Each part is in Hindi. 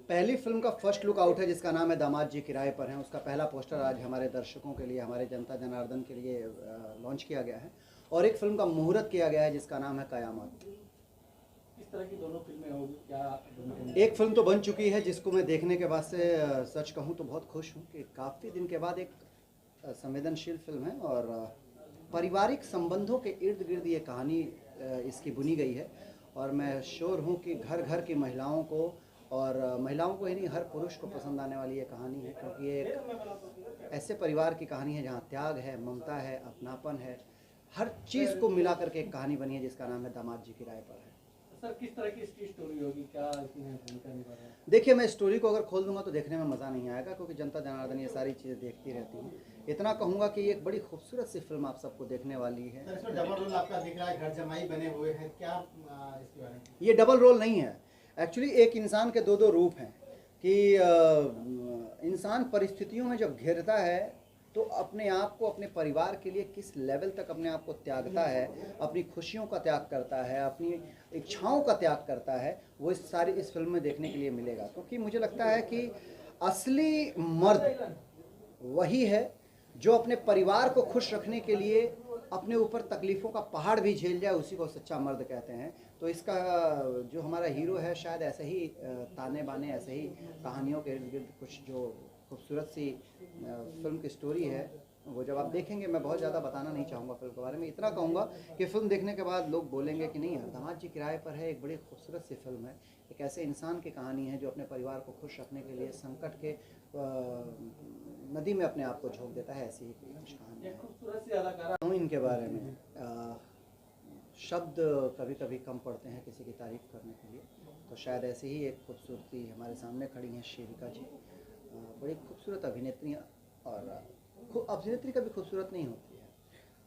पहली फिल्म का फर्स्ट लुक आउट है जिसका नाम है दामाद जी किराए पर हैं। उसका पहला पोस्टर आज हमारे दर्शकों के लिए, हमारे जनता जनार्दन के लिए लॉन्च किया गया है और एक फिल्म का मुहूर्त किया गया है जिसका नाम है कयामत। इस तरह की दोनों फिल्में होगी क्या? एक फिल्म तो बन चुकी है जिसको मैं देखने के बाद से सच कहूँ तो बहुत खुश हूँ कि काफ़ी दिन के बाद एक संवेदनशील फिल्म है और पारिवारिक संबंधों के इर्द गिर्द ये कहानी इसकी बुनी गई है और मैं श्योर हूँ कि घर घर की महिलाओं को और महिलाओं को ही नहीं, हर पुरुष को पसंद आने वाली ये कहानी है, क्योंकि ये एक ऐसे परिवार की कहानी है जहाँ त्याग है, ममता है, अपनापन है, हर चीज़ को मिला करके एक कहानी बनी है जिसका नाम है दामाद जी किराए पर है। सर, किस तरह की इसकी स्टोरी होगी, क्या इसमें भूमिका निभा रहे हैं? देखिए, मैं स्टोरी को अगर खोल दूंगा तो देखने में मज़ा नहीं आएगा, क्योंकि जनता जनार्दन ये सारी चीज़ें देखती रहती हैं। इतना कहूँगा कि ये एक बड़ी खूबसूरत सी फिल्म आप सबको देखने वाली है। सर, इसमें डबल रोल आपका दिख रहा है, घर जमाई बने हुए हैं, क्या इसके बारे में? ये डबल रोल नहीं है, एक्चुअली एक इंसान के दो रूप हैं कि इंसान परिस्थितियों में जब घिरता है तो अपने आप को, अपने परिवार के लिए किस लेवल तक अपने आप को त्यागता है, अपनी खुशियों का त्याग करता है, अपनी इच्छाओं का त्याग करता है, वो इस फिल्म में देखने के लिए मिलेगा। क्योंकि मुझे लगता है कि असली मर्द वही है जो अपने परिवार को खुश रखने के लिए अपने ऊपर तकलीफ़ों का पहाड़ भी झेल जाए, उसी को सच्चा मर्द कहते हैं। तो इसका जो हमारा हीरो है शायद ऐसे ही ताने बाने, ऐसे ही कहानियों के इर्द गिर्द कुछ जो खूबसूरत सी फिल्म की स्टोरी है वो जब आप देखेंगे, मैं बहुत ज़्यादा बताना नहीं चाहूँगा फिल्म के बारे में, इतना कहूँगा कि फिल्म देखने के बाद लोग बोलेंगे कि नहीं यार, दामाद जी किराए पर है एक बड़ी खूबसूरत सी फिल्म है, एक ऐसे इंसान की कहानी है जो अपने परिवार को खुश रखने के लिए संकट के नदी में अपने आप को झोंक देता है, ऐसी ही कुछ कहानी है। खूबसूरत सी अदाकारा हूँ इनके बारे में शब्द कभी कभी कम पड़ते हैं किसी की तारीफ़ करने के लिए, तो शायद ऐसी ही एक खूबसूरती हमारे सामने खड़ी हैं शेविका जी। बड़ी खूबसूरत अभिनेत्री, और अभिनेत्री कभी खूबसूरत नहीं होती है,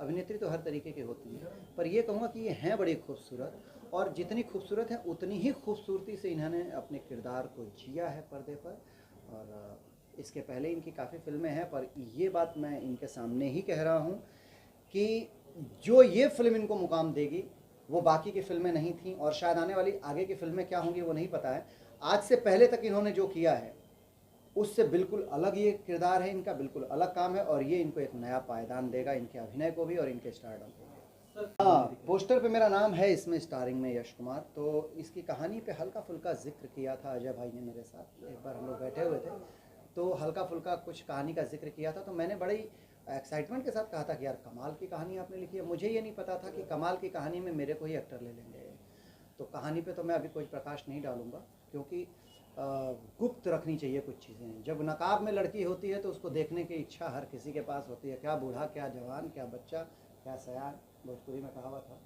अभिनेत्री तो हर तरीके की होती है, पर ये कहूँगा कि ये हैं बड़ी खूबसूरत, और जितनी खूबसूरत है उतनी ही खूबसूरती से इन्होंने अपने किरदार को जिया है पर्दे पर। और इसके पहले इनकी काफ़ी फिल्में हैं, पर ये बात मैं इनके सामने ही कह रहा हूँ कि जो ये फिल्म इनको मुकाम देगी वो बाकी की फिल्में नहीं थी, और शायद आने वाली आगे की फिल्में क्या होंगी वो नहीं पता है। आज से पहले तक इन्होंने जो किया है उससे बिल्कुल अलग ये किरदार है इनका, बिल्कुल अलग काम है, और ये इनको एक नया पायदान देगा, इनके अभिनय को भी और इनके स्टारडम को भी। हाँ, पोस्टर पे मेरा नाम है, इसमें स्टारिंग में यश कुमार। तो इसकी कहानी पे हल्का फुल्का जिक्र किया था अजय भाई ने मेरे साथ, एक बार हम लोग बैठे हुए थे तो हल्का फुल्का कुछ कहानी का जिक्र किया था, तो मैंने बड़ी एक्साइटमेंट के साथ कहा था कि यार कमाल की कहानी आपने लिखी है। मुझे ये नहीं पता था कि कमाल की कहानी में मेरे को ही एक्टर ले लेंगे। तो कहानी पे तो मैं अभी कोई प्रकाश नहीं डालूंगा, क्योंकि गुप्त रखनी चाहिए कुछ चीज़ें। जब नकाब में लड़की होती है तो उसको देखने की इच्छा हर किसी के पास होती है, क्या बूढ़ा, क्या जवान, क्या बच्चा, क्या सयान, भोजपुरी में कहावत है।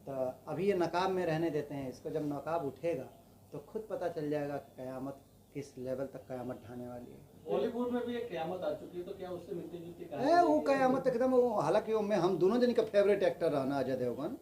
तो अभी ये नकाब में रहने देते हैं इसको, जब नकाब उठेगा तो खुद पता चल जाएगा क़यामत किस लेवल तक क़यामत ढाने वाली है। बॉलीवुड में भी एक क़यामत आ चुकी है, तो क्या उससे मिलती जुलती कहानी है वो क़यामत एकदम वो। हालांकि मैं हम दोनों जन का फेवरेट एक्टर रहा ना अजय देवगन,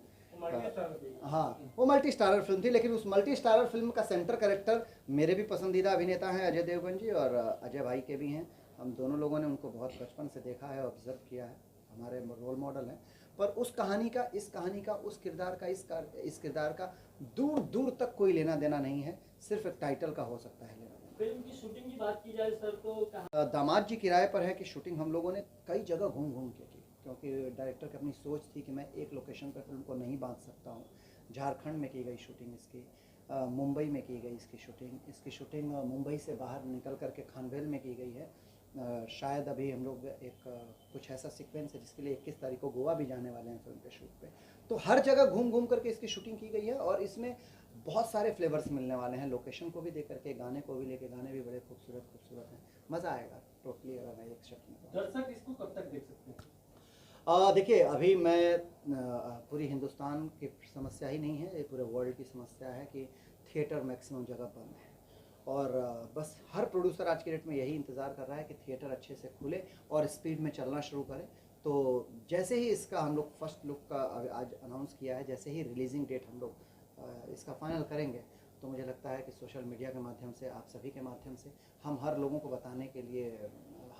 हाँ वो मल्टी स्टारर फिल्म थी, लेकिन उस मल्टी स्टारर फिल्म का सेंटर कैरेक्टर मेरे भी पसंदीदा अभिनेता हैं अजय देवगन जी, और अजय भाई के भी हैं। हम दोनों लोगों ने उनको बहुत बचपन से देखा है, ऑब्जर्व किया है, हमारे रोल मॉडल हैं। पर उस कहानी का, इस कहानी का, उस किरदार का, इस किरदार का दूर दूर तक कोई लेना देना नहीं है, सिर्फ एक टाइटल का हो सकता है लेना देना। फिल्म की शूटिंग की बात की जाए सर, तो दामाद जी किराए पर है कि शूटिंग हम लोगों ने कई जगह घूम घूम के की, क्योंकि डायरेक्टर की अपनी सोच थी कि मैं एक लोकेशन पर फिल्म को नहीं बांध सकता हूँ। झारखंड में की गई शूटिंग इसकी, मुंबई में की गई इसकी शूटिंग मुंबई से बाहर निकल करके खानवेल में की गई है। शायद अभी हम लोग एक कुछ ऐसा सीक्वेंस है जिसके लिए 21 तारीख को गोवा भी जाने वाले हैं फिल्म के शूट पे। तो हर जगह घूम घूम करके इसकी शूटिंग की गई है, और इसमें बहुत सारे फ्लेवर्स मिलने वाले हैं, लोकेशन को भी देख करके, गाने को भी लेके, गाने भी बड़े खूबसूरत हैं, मज़ा आएगा टोटली। अगर मैं एक शब्द में दर्शक इसको कब तक देख सकते हैं? देखिए, अभी मैं पूरी हिंदुस्तान की समस्या ही नहीं है, ये पूरे वर्ल्ड की समस्या है कि थिएटर मैक्सिमम जगह बंद है, और बस हर प्रोड्यूसर आज की डेट में यही इंतज़ार कर रहा है कि थिएटर अच्छे से खुले और स्पीड में चलना शुरू करे। तो जैसे ही इसका हम लोग फर्स्ट लुक का आज अनाउंस किया है, जैसे ही रिलीजिंग डेट हम लोग इसका फाइनल करेंगे, तो मुझे लगता है कि सोशल मीडिया के माध्यम से, आप सभी के माध्यम से, हम हर लोगों को बताने के लिए,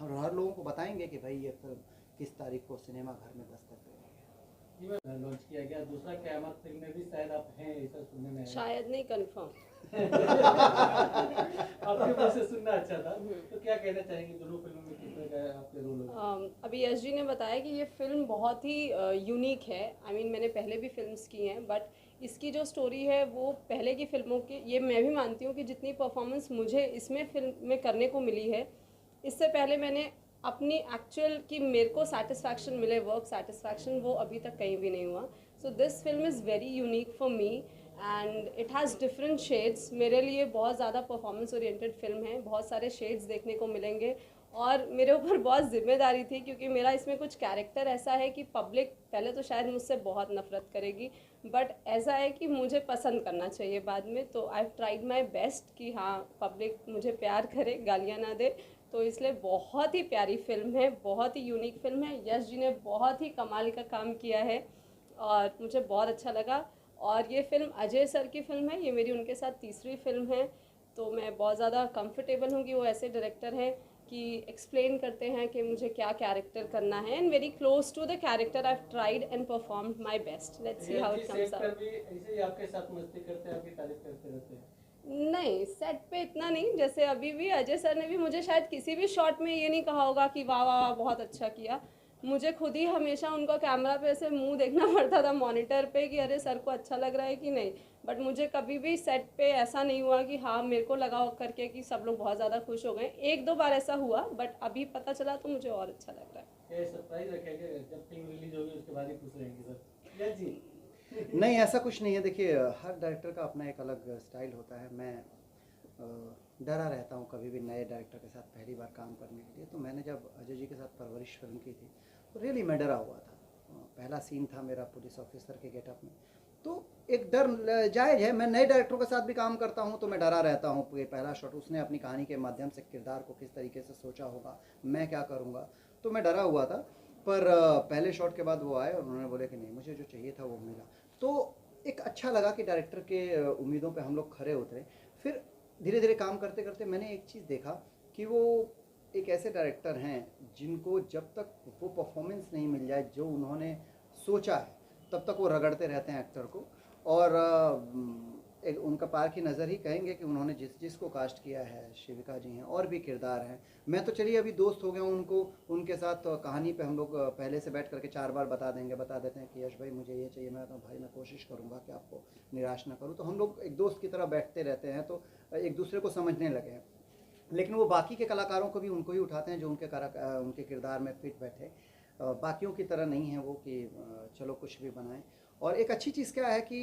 हर लोगों को बताएंगे कि भाई ये फिल्म किस तारीख को सिनेमा घर में दस्तक देगी। जी मैं लॉन्च किया गया दूसरा क़यामत फिल्म में भी शायद आप हैं ऐसा सुनने में आया। शायद नहीं, कंफर्म। आपके मुंह से सुनना अच्छा था। तो क्या कहना चाहेंगे दोनों फिल्मों में किस तरह का आपके रोल होगा? अभी यश जी ने बताया कि ये फिल्म बहुत ही यूनिक है। आई मीन मैंने पहले भी फिल्म्स की हैं, बट इसकी जो स्टोरी है वो पहले की फिल्मों की, ये मैं भी मानती हूँ कि जितनी परफॉर्मेंस मुझे इसमें फिल्म में करने को मिली है, इससे पहले मैंने अपनी एक्चुअल कि मेरे को सेटिस्फैक्शन मिले, वर्क सेटिस्फैक्शन, वो अभी तक कहीं भी नहीं हुआ। So this film is very unique for me and it has different shades. मेरे लिए बहुत ज़्यादा परफॉर्मेंस ओरिएंटेड फिल्म है, बहुत सारे शेड्स देखने को मिलेंगे और मेरे ऊपर बहुत जिम्मेदारी थी क्योंकि मेरा इसमें कुछ कैरेक्टर ऐसा है कि पब्लिक पहले तो शायद मुझसे बहुत नफरत करेगी, बट ऐसा है कि मुझे पसंद करना चाहिए बाद में। तो आई हैव ट्राइड माई बेस्ट कि हाँ पब्लिक मुझे प्यार करे, गालियाँ ना दे। तो इसलिए बहुत ही प्यारी फिल्म है, बहुत ही यूनिक फिल्म है। यश जी ने बहुत ही कमाल का काम किया है और मुझे बहुत अच्छा लगा। और ये फिल्म अजय सर की फिल्म है, ये मेरी उनके साथ तीसरी फिल्म है। तो मैं बहुत ज़्यादा कंफर्टेबल हूँ कि वो ऐसे डायरेक्टर हैं कि एक्सप्लेन करते हैं कि मुझे क्या कैरेक्टर करना है and very close to the character I have tried and performed my best. Let's see how it comes out. भी ऐसे ही आपके साथ मस्ती करते हैं, आपकी तारीफ करते रहते हैं? नहीं, सेट पे इतना नहीं। जैसे अभी भी अजय सर ने भी मुझे शायद किसी भी शॉट में ये नहीं कहा होगा कि वाह वाह वाह बहुत अच्छा किया। मुझे खुद ही हमेशा उनका कैमरा पे ऐसे मुंह देखना पड़ता था मॉनिटर पे कि अरे सर को अच्छा लग रहा है कि नहीं। बट मुझे कभी भी सेट पे ऐसा नहीं हुआ कि हाँ मेरे को लगा करके कि सब लोग बहुत ज़्यादा खुश हो गए। एक दो बार ऐसा हुआ, बट अभी पता चला तो मुझे और अच्छा लग रहा है। ये सरप्राइज रखेंगे जब फिल्म रिलीज होगी उसके बाद ही खुश रहेंगे सर? यस जी। नहीं, ऐसा कुछ नहीं है। देखिए, हर डायरेक्टर का अपना एक अलग स्टाइल होता है। मैं डरा रहता हूँ कभी भी नए डायरेक्टर के साथ पहली बार काम करने के लिए। तो मैंने जब अजय जी के साथ परवरिश फिल्म की थी तो रियली मैं डरा हुआ था। पहला सीन था मेरा पुलिस ऑफिसर के गेटअप में, तो एक डर जायज़ है। मैं नए डायरेक्टरों के साथ भी काम करता हूँ तो मैं डरा रहता हूँ कि पहला शॉट उसने अपनी कहानी के माध्यम से किरदार को किस तरीके से सोचा होगा, मैं क्या करूँगा, तो मैं डरा हुआ था। पर पहले शॉट के बाद वो आए और उन्होंने बोले कि नहीं, मुझे जो चाहिए था वो मिला। तो एक अच्छा लगा कि डायरेक्टर के उम्मीदों पे हम लोग खरे उतरे। फिर धीरे धीरे काम करते करते मैंने एक चीज़ देखा कि वो एक ऐसे डायरेक्टर हैं जिनको जब तक वो परफॉर्मेंस नहीं मिल जाए जो उन्होंने सोचा है तब तक वो रगड़ते रहते हैं एक्टर को। और एक उनका पार की नज़र ही कहेंगे कि उन्होंने जिसको कास्ट किया है, शिविका जी हैं और भी किरदार हैं। मैं तो चलिए अभी दोस्त हो गया हूँ उनको, उनके साथ कहानी पे हम लोग पहले से बैठ करके 4 बार बता देते हैं कि यश भाई मुझे ये चाहिए। मैं कहता हूँ भाई मैं कोशिश करूँगा कि आपको निराश ना करूँ। तो हम लोग एक दोस्त की तरह बैठते रहते हैं, तो एक दूसरे को समझने लगे हैं। लेकिन वो बाकी के कलाकारों को भी उनको ही उठाते हैं जो उनके किरदार में फिट बैठे। बाकियों की तरह नहीं है वो कि चलो कुछ भी बनाएं। और एक अच्छी चीज़ क्या है कि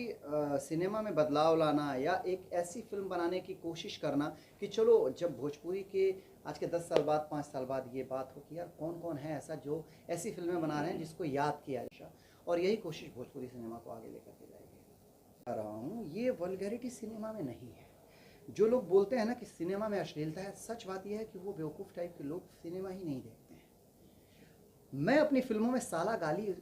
सिनेमा में बदलाव लाना या एक ऐसी फिल्म बनाने की कोशिश करना कि चलो जब भोजपुरी के आज के 10 साल बाद 5 साल बाद ये बात हो कि यार कौन कौन है ऐसा जो ऐसी फिल्में बना रहे हैं जिसको याद किया जाए। और यही कोशिश भोजपुरी सिनेमा को आगे लेकर के जाएगी। आ रहा हूँ, ये वल्गैरिटी सिनेमा में नहीं है। जो लोग बोलते हैं ना कि सिनेमा में अश्लीलता है, सच बात यह है कि वो बेवकूफ़ टाइप के लोग सिनेमा ही नहीं देखते हैं। मैं अपनी फिल्मों में साला गाली,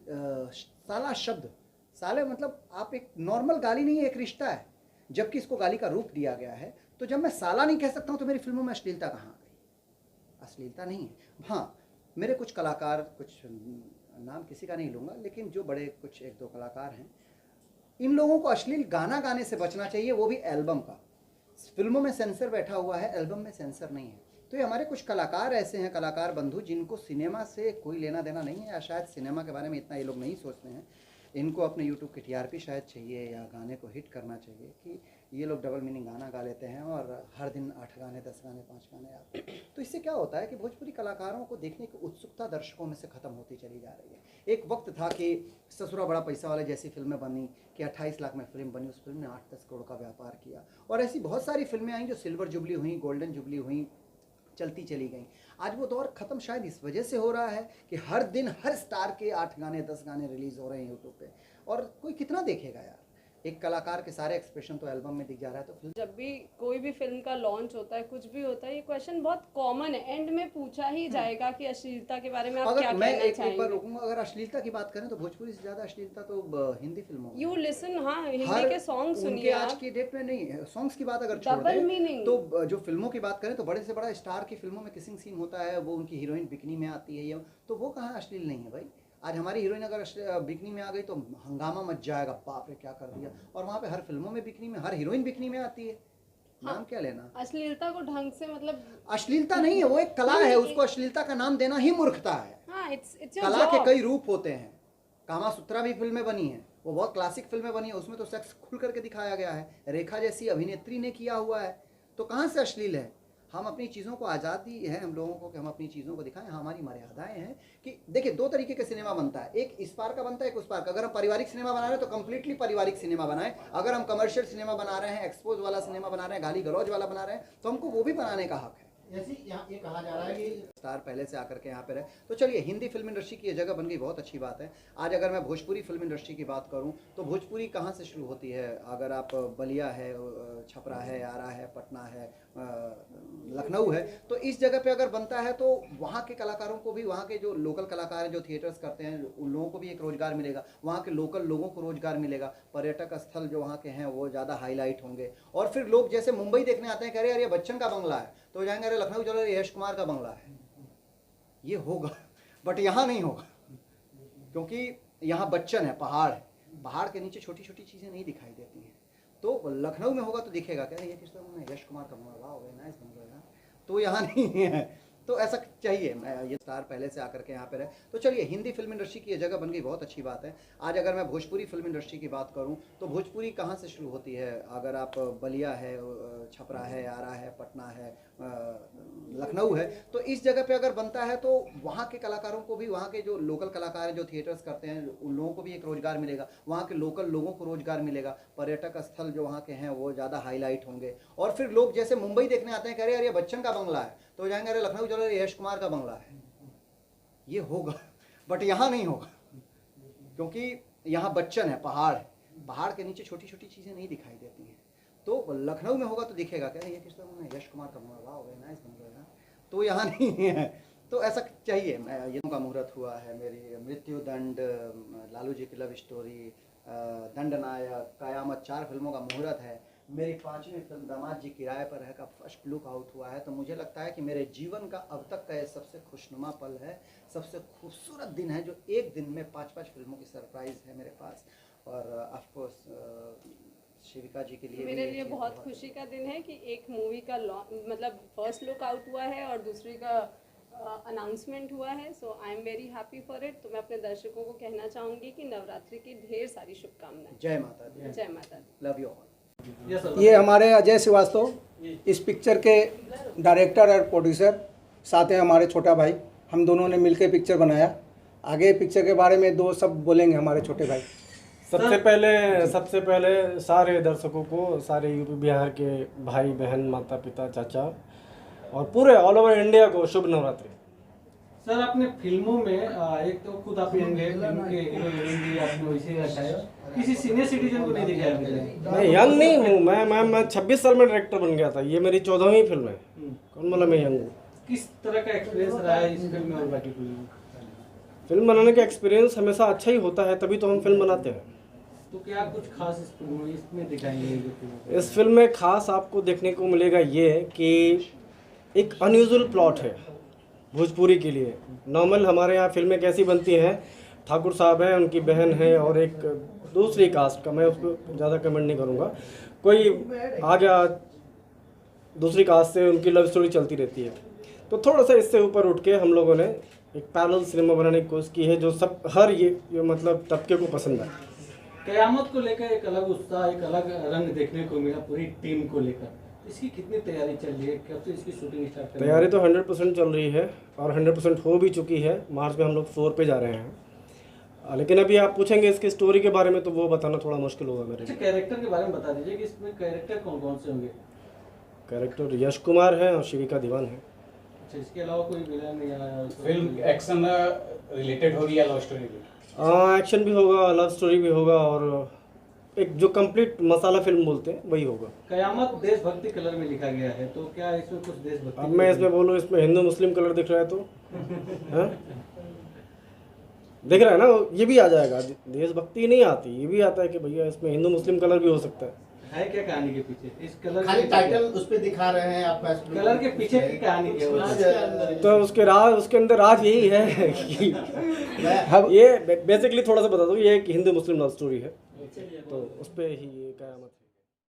साला शब्द, साले मतलब आप एक नॉर्मल गाली नहीं है, एक रिश्ता है, जबकि इसको गाली का रूप दिया गया है। तो जब मैं साला नहीं कह सकता हूँ तो मेरी फिल्मों में अश्लीलता कहाँ आ गई? अश्लीलता नहीं है। हाँ, मेरे कुछ कलाकार, कुछ नाम किसी का नहीं लूँगा, लेकिन जो बड़े कुछ 1-2 कलाकार हैं, इन लोगों को अश्लील गाना गाने से बचना चाहिए, वो भी एल्बम का। फिल्मों में सेंसर बैठा हुआ है, एल्बम में सेंसर नहीं है। तो ये हमारे कुछ कलाकार ऐसे हैं, कलाकार बंधु, जिनको सिनेमा से कोई लेना देना नहीं है, या शायद सिनेमा के बारे में इतना ये लोग नहीं सोचते हैं। इनको अपने यूट्यूब की टीआरपी शायद चाहिए या गाने को हिट करना चाहिए कि ये लोग डबल मीनिंग गाना गा लेते हैं और हर दिन 8 गाने, 10 गाने, 5 गाने आते हैं। तो इससे क्या होता है कि भोजपुरी कलाकारों को देखने की उत्सुकता दर्शकों में से ख़त्म होती चली जा रही है। एक वक्त था कि ससुरा बड़ा पैसा वाले जैसी फिल्में बनी कि 28 लाख में फिल्म बनी, उस फिल्म ने 8-10 करोड़ का व्यापार किया। और ऐसी बहुत सारी फिल्में आई जो सिल्वर जुबली हुई, गोल्डन जुबली हुई, चलती चली गई। आज वो दौर ख़त्म शायद इस वजह से हो रहा है कि हर दिन हर स्टार के 8 गाने, 10 गाने रिलीज़ हो रहे हैं यूट्यूब पे, और कोई कितना देखेगा यार? एक कलाकार के सारे एक्सप्रेशन तो एल्बम में दिख जा रहा है। तो फिल्म जब भी कोई भी फिल्म का लॉन्च होता है, कुछ भी होता है, ये क्वेश्चन बहुत कॉमन है, एंड में पूछा ही जाएगा कि अश्लीलता के बारे में आप क्या मैं कहना एक बार चाहेंगे। रुकूंगा, अगर अश्लीलता की बात करें तो भोजपुरी से ज़्यादा अश्लीलता तो हिंदी फिल्मों में। यू लिसन, हाँ, हिंदी हर के सॉन्ग उनके सुनिए आज आप। की डेट में नहीं, सॉन्ग्स की बात अगर छोड़ डबल दें मीनिंग। तो जो फिल्मों की बात करें तो बड़े से बड़ा स्टार की फिल्मों में किसिंग सीन होता है, वो उनकी हीरोइन बिकनी में आती है, ये तो वो कहाँ अश्लील नहीं है भाई? आज हमारी हीरोइन अगर बिकनी में आ गई तो हंगामा मच जाएगा, बाप रे क्या कर दिया। और वहाँ पे हर फिल्मों में बिकनी में, हर हीरोइन बिकनी में आती है। नाम क्या लेना? अश्लीलता को ढंग से मतलब अश्लीलता नहीं है, वो एक कला है, उसको अश्लीलता का नाम देना ही मूर्खता है। हाँ, इट्स कला के कई रूप होते हैं। कामा सूत्रा भी फिल्में बनी हैं, वो बहुत क्लासिक फिल्में बनी है, उसमें तो सेक्स खुल करके दिखाया गया है। रेखा जैसी अभिनेत्री ने किया हुआ है, तो कहाँ से अश्लील है? हम अपनी चीज़ों को आज़ादी है हम लोगों को कि हम अपनी चीज़ों को दिखाएं, हमारी मर्यादाएं हैं कि देखिए दो तरीके के सिनेमा बनता है, एक इस पार का बनता है, एक उस पार का। अगर हम पारिवारिक सिनेमा बना रहे हैं तो कंप्लीटली पारिवारिक सिनेमा बनाएं। अगर हम कमर्शियल सिनेमा बना रहे हैं, एक्सपोज वाला सिनेमा बना रहे हैं, गाली गलौज वाला बना रहे हैं, तो हमको वो भी बनाने का हक है। जैसे यहाँ ये कहा जा रहा है कि स्टार पहले से आकर के यहाँ पे रहे, तो चलिए हिंदी फिल्म इंडस्ट्री की ये जगह बन गई, बहुत अच्छी बात है। आज अगर मैं भोजपुरी फिल्म इंडस्ट्री की बात करूँ तो भोजपुरी कहाँ से शुरू होती है? अगर आप बलिया है, छपरा है, आरा है, पटना है, लखनऊ है, तो इस जगह पे अगर बनता है तो वहाँ के कलाकारों को भी, वहाँ के जो लोकल कलाकार हैं जो थिएटर्स करते हैं, उन लोगों को भी एक रोज़गार मिलेगा, वहाँ के लोकल लोगों को रोज़गार मिलेगा, पर्यटक स्थल जो वहाँ के हैं वो ज़्यादा हाईलाइट होंगे। और फिर लोग जैसे मुंबई देखने आते हैं, कह रहे यार ये बच्चन का बंगला है, तो जाएंगे अरे लखनऊ चलो यश कुमार का बंगला है। ये होगा, बट यहाँ नहीं होगा, क्योंकि यहाँ बच्चन है, पहाड़ है, पहाड़ के नीचे छोटी छोटी चीज़ें नहीं दिखाई देती हैं। तो लखनऊ में होगा तो दिखेगा, कह रहे ये किस तरह यश कुमार का बंगला, वाह नाइस बंगला, तो यहाँ नहीं है। तो ऐसा चाहिए, मैं ये स्टार पहले से आकर के यहाँ पे रहे, तो चलिए हिंदी फिल्म इंडस्ट्री की ये जगह बन गई, बहुत अच्छी बात है। आज अगर मैं भोजपुरी फिल्म इंडस्ट्री की बात करूँ तो भोजपुरी कहाँ से शुरू होती है? अगर आप बलिया है, छपरा है, आरा है, पटना है, लखनऊ है, तो इस जगह पे अगर बनता है तो वहाँ के कलाकारों को भी, वहाँ के जो लोकल कलाकार हैं जो थिएटर्स करते हैं, उन लोगों को भी एक रोज़गार मिलेगा, वहाँ के लोकल लोगों को रोज़गार मिलेगा, पर्यटक स्थल जो वहाँ के हैं वो ज़्यादा हाईलाइट होंगे। और फिर लोग जैसे मुंबई देखने आते हैं, कह रहे यार ये बच्चन का बंगला है, तो जाएंगे अरे लखनऊ चलो यश कुमार का बंगला है। ये होगा, बट यहाँ नहीं होगा, क्योंकि यहाँ बच्चन है, पहाड़ है, पहाड़ के नीचे छोटी छोटी चीज़ें नहीं दिखाई देती हैं। तो लखनऊ में होगा तो दिखेगा, कह रहे ये किस तरह यश कुमार का बंगला, वाह नाइस बंगला, तो यहाँ नहीं है। तो ऐसा चाहिए, मैं ये का मुहूर्त हुआ है, मेरी मृत्युदंड, लालू जी की लव स्टोरी, दंडनायक, कयामत, 4 फिल्मों का मुहूर्त है। मेरी 5वीं फिल्म दामाद जी किराए पर है का फर्स्ट लुक आउट हुआ है। तो मुझे लगता है कि मेरे जीवन का अब तक का ये सबसे खुशनुमा पल है, सबसे खूबसूरत दिन है, जो एक दिन में 5-5 फिल्मों की सरप्राइज है मेरे पास। और ऑफ कोर्स शिविका जी के लिए मेरे लिए बहुत खुशी का दिन है कि एक मूवी का मतलब फर्स्ट लुक आउट हुआ है और दूसरी का अनाउंसमेंट हुआ है। So I am very happy for it. तो मैं अपने दर्शकों को कहना चाहूँगी कि नवरात्रि की ढेर सारी शुभकामनाएं। जय माता दी, जय माता दी। Love you all. ये हमारे अजय श्रीवास्तव इस पिक्चर के डायरेक्टर और प्रोड्यूसर, साथ हैं हमारे छोटा भाई, हम दोनों ने मिलकर पिक्चर बनाया। आगे पिक्चर के बारे में 2 शब्द बोलेंगे हमारे छोटे भाई। सबसे पहले सारे दर्शकों को, सारे यूपी बिहार के भाई बहन, माता पिता, चाचा और पूरे ऑल ओवर इंडिया को शुभ नवरात्रि। सर अपने फिल्मों में एक तो खुद आप यंग है, फिल्म के हीरो हीरोइन भी आपने वैसे रखा है, किसी सीनियर सिटीजन को नहीं दिखाया अभी तक। मैं यंग नहीं हूँ, मैं 26 साल में डायरेक्टर बन गया था, ये मेरी 14वीं फिल्म है। कौन बोला मैं यंग हूँ? किस तरह का एक्सपीरियंस रहा है इस फिल्म में और बाकी फिल्म में? फिल्म बनाने का एक्सपीरियंस हमेशा अच्छा ही होता है, तभी तो हम फिल्म बनाते हैं। तो क्या कुछ खास इस फिल्म में इसमें दिखाएंगे? इस फिल्म में खास आपको देखने को मिलेगा ये कि एक अनयूजुअल प्लॉट है भोजपुरी के लिए। नॉर्मल हमारे यहाँ फिल्में कैसी बनती हैं, ठाकुर साहब हैं, उनकी बहन है और एक दूसरी कास्ट का, मैं उसको ज़्यादा कमेंट नहीं करूँगा, कोई आ गया दूसरी कास्ट से, उनकी लव स्टोरी चलती रहती है। तो थोड़ा सा इससे ऊपर उठ के हम लोगों ने एक पैरेलल सिनेमा बनाने की कोशिश की है, जो सब हर ये मतलब तबके को पसंद है। कयामत को लेकर एक अलग उत्साह, एक अलग रंग देखने को मिला पूरी टीम को लेकर। इसकी कितनी तैयारी चल रही है, कब से इसकी शूटिंग स्टार्ट कर? तैयारी तो 100% चल रही है और 100% हो भी चुकी है। मार्च में हम लोग फ्लोर पे जा रहे हैं, लेकिन अभी आप पूछेंगे इसकी स्टोरी के बारे में तो वो बताना थोड़ा मुश्किल होगा मेरे लिए। कैरेक्टर के बारे में बता दीजिए कि इसमें कैरेक्टर कौन कौन से होंगे? कैरेक्टर यश कुमार है और शिविका दीवान है। अच्छा, इसके अलावा कोई विलन या फिल्म एक्शन रिलेटेड होगी या लव स्टोरी भी? एक्शन भी होगा, लव स्टोरी भी होगा और एक जो कंप्लीट मसाला फिल्म बोलते हैं वही होगा। कयामत देशभक्ति कलर में लिखा गया है, तो क्या इसमें कुछ देशभक्ति? अब मैं इसमें बोलूँ, इसमें हिंदू मुस्लिम कलर दिख रहा है तो हाँ? दिख रहा है ना, ये भी आ जाएगा। देशभक्ति नहीं आती, ये भी आता है कि भैया इसमें हिंदू मुस्लिम कलर भी हो सकता है। है क्या कहानी के पीछे इस कलर खाली टाइटल उस पे दिखा रहे हैं आपका कलर के पीछे की कहानी क्या है? तो उसके अंदर राज यही है कि ये बेसिकली थोड़ा सा बता दूँ, ये एक हिंदू मुस्लिम लव स्टोरी है, तो उस पर ही ये कयामत है।